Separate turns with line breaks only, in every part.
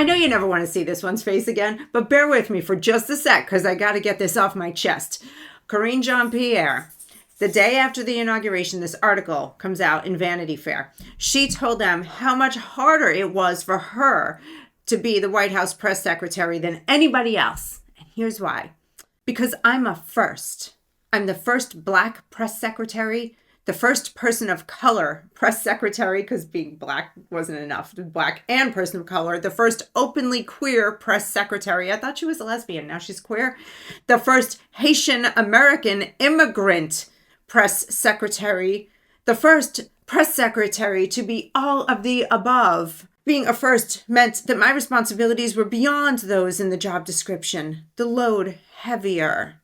I know you never want to see this one's face again, but bear with me for just a sec because I got to get this off my chest. Karine Jean-Pierre, the day after the inauguration, this article comes out in Vanity Fair. She told them how much harder it was for her to be the White House press secretary than anybody else. And here's why. Because I'm a first. I'm the first Black press secretary, the first person of color press secretary, because being Black wasn't enough, Black and person of color, the first openly queer press secretary. I thought she was a lesbian, now she's queer. The first Haitian American immigrant press secretary, the first press secretary to be all of the above. Being a first meant that my responsibilities were beyond those in the job description, the load heavier.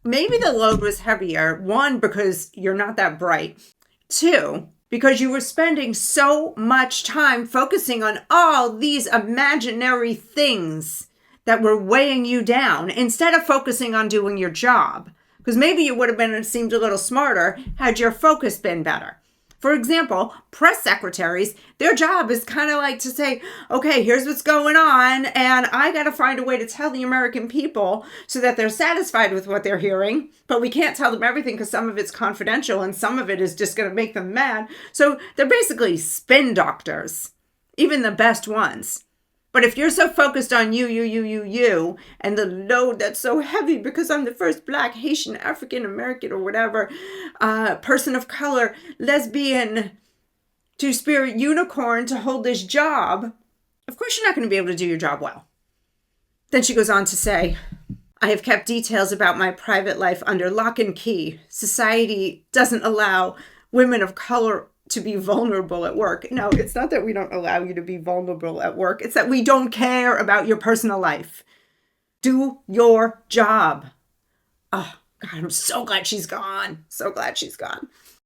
Maybe the load was heavier, one, because you're not that bright. Two, because you were spending so much time focusing on all these imaginary things that were weighing you down instead of focusing on doing your job. Because maybe you would have seemed a little smarter had your focus been better. For example, press secretaries, their job is kind of like to say, okay, here's what's going on, and I got to find a way to tell the American people so that they're satisfied with what they're hearing, but we can't tell them everything because some of it's confidential and some of it is just going to make them mad. So they're basically spin doctors, even the best ones. But if you're so focused on you, and the load that's so heavy because I'm the first Black, Haitian, African American, or whatever, person of color, lesbian, two-spirit unicorn to hold this job, of course you're not going to be able to do your job well. Then she goes on to say, I have kept details about my private life under lock and key. Society doesn't allow women of color to be vulnerable at work. No, it's not that we don't allow you to be vulnerable at work. It's that we don't care about your personal life. Do your job. Oh, God, I'm so glad she's gone. So glad she's gone.